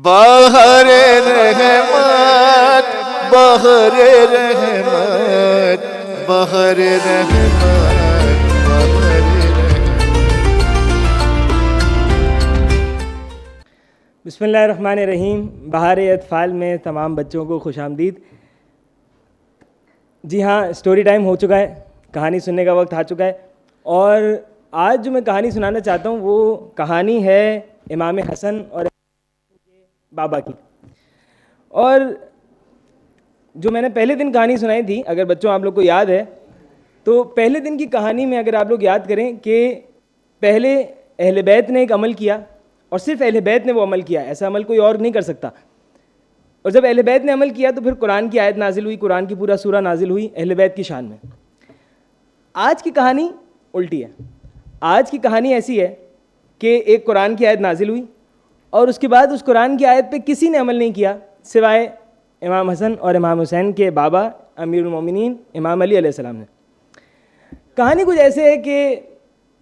بہر رحمت بہر رحمت بہر رحمت بہر رحمت۔ بسم اللہ الرحمن الرحیم۔ بہار اطفال میں تمام بچوں کو خوش آمدید۔ جی ہاں، اسٹوری ٹائم ہو چکا ہے، کہانی سننے کا وقت آ چکا ہے، اور آج جو میں کہانی سنانا چاہتا ہوں وہ کہانی ہے امام حسن اور بابا کی۔ اور جو میں نے پہلے دن کہانی سنائی تھی، اگر بچوں آپ لوگ کو یاد ہے تو پہلے دن کی کہانی میں اگر آپ لوگ یاد کریں کہ پہلے اہل بیت نے ایک عمل کیا، اور صرف اہل بیت نے وہ عمل کیا، ایسا عمل کوئی اور نہیں کر سکتا۔ اور جب اہل بیت نے عمل کیا تو پھر قرآن کی آیت نازل ہوئی، قرآن کی پورا سورہ نازل ہوئی اہل بیت کی شان میں۔ آج کی کہانی الٹی ہے۔ آج کی کہانی ایسی ہے کہ ایک قرآن کی آیت نازل ہوئی اور اس کے بعد اس قرآن کی آیت پہ کسی نے عمل نہیں کیا سوائے امام حسن اور امام حسین کے بابا امیر المومنین امام علی علیہ السلام نے۔ کہانی کچھ ایسے ہے کہ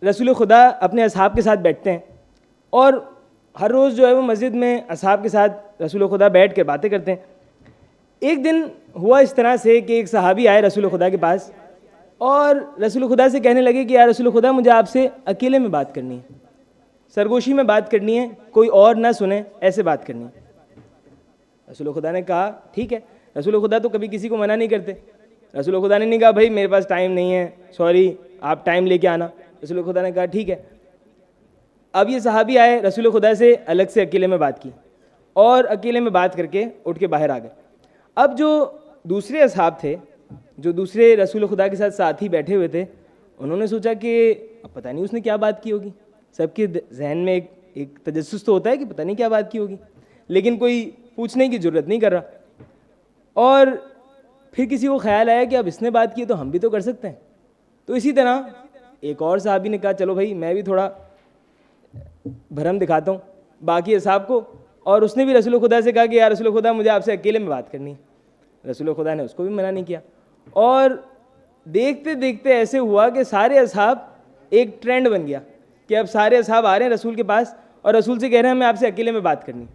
رسول خدا اپنے اصحاب کے ساتھ بیٹھتے ہیں، اور ہر روز جو ہے وہ مسجد میں اصحاب کے ساتھ رسول خدا بیٹھ کے باتیں کرتے ہیں۔ ایک دن ہوا اس طرح سے کہ ایک صحابی آئے رسول خدا کے پاس اور رسول خدا سے کہنے لگے کہ یا رسول خدا، مجھے آپ سے اکیلے میں بات کرنی ہے، سرگوشی میں بات کرنی ہے، کوئی اور نہ سنے، ایسے بات کرنی ہے۔ رسول خدا نے کہا ٹھیک ہے۔ رسول خدا تو کبھی کسی کو منع نہیں کرتے۔ رسول خدا نے نہیں کہا بھائی میرے پاس ٹائم نہیں ہے، سوری آپ ٹائم لے کے آنا۔ رسول خدا نے کہا ٹھیک ہے۔ اب یہ صحابی آئے، رسول خدا سے الگ سے اکیلے میں بات کی اور اکیلے میں بات کر کے اٹھ کے باہر آ گئے۔ اب جو دوسرے اصحاب تھے، جو دوسرے رسول خدا کے ساتھ ساتھی بیٹھے ہوئے تھے، انہوں نے سوچا کہ اب پتہ نہیں اس نے کیا بات کی ہوگی۔ سب کے ذہن میں ایک تجسس تو ہوتا ہے کہ پتہ نہیں کیا بات کی ہوگی، لیکن کوئی پوچھنے کی ضرورت نہیں کر رہا۔ اور پھر کسی کو خیال آیا کہ اب اس نے بات کی تو ہم بھی تو کر سکتے ہیں۔ تو اسی طرح ایک اور صحابی نے کہا چلو بھائی میں بھی تھوڑا بھرم دکھاتا ہوں باقی اصحاب کو، اور اس نے بھی رسول خدا سے کہا کہ یا رسول خدا مجھے آپ سے اکیلے میں بات کرنی ہے۔ رسول خدا نے اس کو بھی منع نہیں کیا، اور دیکھتے دیکھتے ایسے ہوا کہ سارے اصحاب ایک ٹرینڈ بن گیا کہ اب سارے اصحاب آ رہے ہیں رسول کے پاس اور رسول سے کہہ رہے ہیں ہمیں آپ سے اکیلے میں بات کرنی ہے۔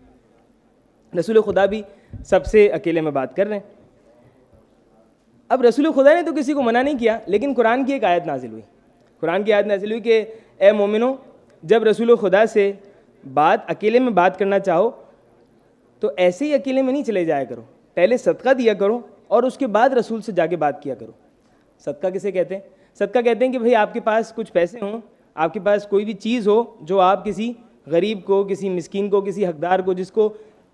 رسول خدا بھی سب سے اکیلے میں بات کر رہے ہیں۔ اب رسول خدا نے تو کسی کو منع نہیں کیا، لیکن قرآن کی ایک آیت نازل ہوئی۔ قرآن کی آیت نازل ہوئی کہ اے مومنو، جب رسول خدا سے اکیلے میں بات کرنا چاہو تو ایسے ہی اکیلے میں نہیں چلے جایا کرو، پہلے صدقہ دیا کرو اور اس کے بعد رسول سے جا کے بات کیا کرو۔ صدقہ کسے کہتے ہیں؟ صدقہ کہتے ہیں کہ بھئی آپ کے پاس کچھ پیسے ہوں، آپ کے پاس کوئی بھی چیز ہو جو آپ کسی غریب کو، کسی مسکین کو، کسی حقدار کو،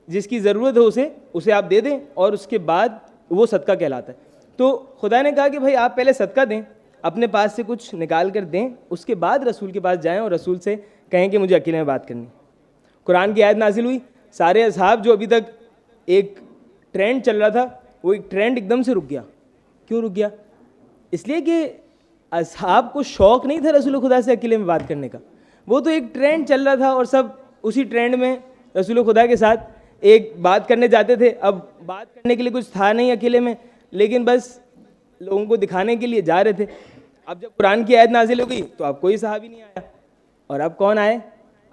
جس کی ضرورت ہو اسے آپ دے دیں، اور اس کے بعد وہ صدقہ کہلاتا ہے۔ تو خدا نے کہا کہ بھئی آپ پہلے صدقہ دیں، اپنے پاس سے کچھ نکال کر دیں، اس کے بعد رسول کے پاس جائیں اور رسول سے کہیں کہ مجھے اکیلے میں بات کرنی۔ قرآن کی آیت نازل ہوئی، سارے اصحاب جو ابھی تک ایک ٹرینڈ چل رہا تھا، وہ ایک ٹرینڈ ایک دم سے رک گیا۔ کیوں رک گیا؟ اس لیے کہ اصحاب کو شوق نہیں تھا رسول خدا سے اکیلے میں بات کرنے کا، وہ تو ایک ٹرینڈ چل رہا تھا اور سب اسی ٹرینڈ میں رسول خدا کے ساتھ ایک بات کرنے جاتے تھے۔ اب بات کرنے کے لیے کچھ تھا نہیں اکیلے میں، لیکن بس لوگوں کو دکھانے کے لیے جا رہے تھے۔ اب جب قرآن کی آیت نازل ہو گئی تو اب کوئی صحابی نہیں آیا، اور اب کون آئے؟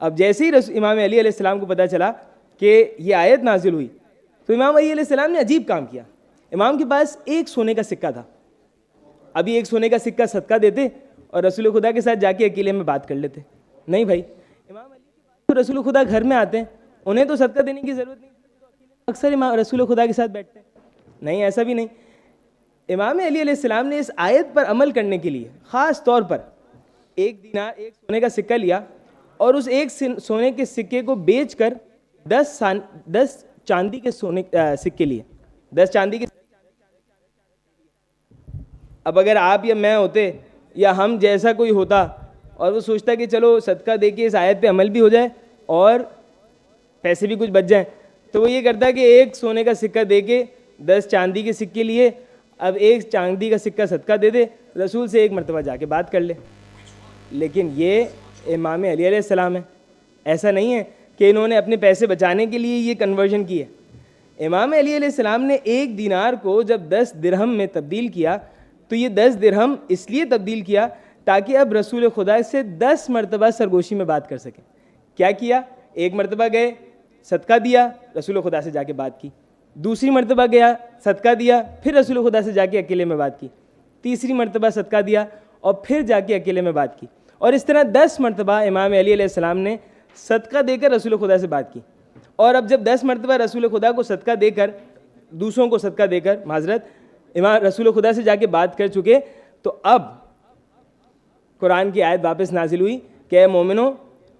اب جیسے ہی امام علی علیہ السلام کو پتہ چلا کہ یہ آیت نازل ہوئی تو امام علی علیہ السلام نے عجیب کام کیا۔ امام کے پاس ایک سونے کا سکہ تھا، ابھی ایک سونے کا سکہ صدقہ دیتے اور رسول خدا کے ساتھ جا کے اکیلے میں بات کر لیتے۔ نہیں بھائی، امام علی کے پاس تو رسول خدا گھر میں آتے ہیں، انہیں تو صدقہ دینے کی ضرورت نہیں، اکثر رسول خدا کے ساتھ بیٹھتے ہیں۔ نہیں، ایسا بھی نہیں۔ امام علی علیہ السلام نے اس آیت پر عمل کرنے کے لیے خاص طور پر ایک دینار، ایک سونے کا سکہ لیا، اور اس ایک سونے کے سکے کو بیچ کر 10 چاندی کے سکے لیے، 10 چاندی کے۔ اب اگر آپ یا میں ہوتے یا ہم جیسا کوئی ہوتا اور وہ سوچتا کہ چلو صدقہ دے کے اس آیت پہ عمل بھی ہو جائے اور پیسے بھی کچھ بچ جائیں، تو وہ یہ کرتا کہ ایک سونے کا سکہ دے کے 10 چاندی کے سکے لیے، اب ایک چاندی کا سکہ صدقہ دے دے، رسول سے ایک مرتبہ جا کے بات کر لے۔ لیکن یہ امام علی علیہ السلام ہے، ایسا نہیں ہے کہ انہوں نے اپنے پیسے بچانے کے لیے یہ کنورژن کی ہے۔ امام علی علیہ السلام نے ایک دینار کو جب 10 درہم میں تبدیل کیا تو یہ 10 درہم اس لیے تبدیل کیا تاکہ اب رسول خدا سے 10 مرتبہ سرگوشی میں بات کر سکیں۔ کیا کیا؟ ایک مرتبہ گئے صدقہ دیا, رسول خدا سے جا کے بات کی. دوسری مرتبہ گیا, صدقہ دیا, پھر رسول خدا سے جا کے اکیلے میں بات کی. تیسری مرتبہ صدقہ دیا اور پھر جا کے اکیلے میں بات کی. اور اس طرح 10 مرتبہ امام علی علیہ السلام نے صدقہ دے کر رسول خدا سے بات کی. اور اب جب 10 مرتبہ رسول خدا کو صدقہ دے کر, دوسروں کو صدقہ دے کر معذرت امام رسول خدا سے جا کے بات کر چکے, تو اب قرآن کی آیت واپس نازل ہوئی کہ اے مومنو,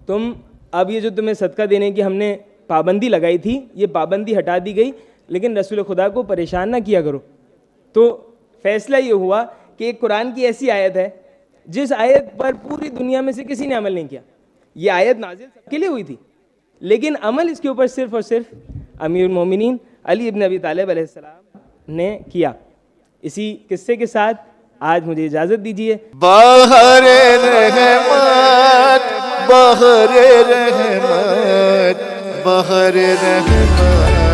تم اب یہ جو تمہیں صدقہ دینے کی ہم نے پابندی لگائی تھی, یہ پابندی ہٹا دی گئی, لیکن رسول خدا کو پریشان نہ کیا کرو. تو فیصلہ یہ ہوا کہ ایک قرآن کی ایسی آیت ہے جس آیت پر پوری دنیا میں سے کسی نے عمل نہیں کیا. یہ آیت نازل سب کے لیے ہوئی تھی, لیکن عمل اس کے اوپر صرف اور صرف امیر المومنین علی ابن ابی طالب علیہ السلام نے کیا. اسی قصے کے ساتھ آج مجھے اجازت دیجیے. بہر رحمت بہر رحمت بہر رحمت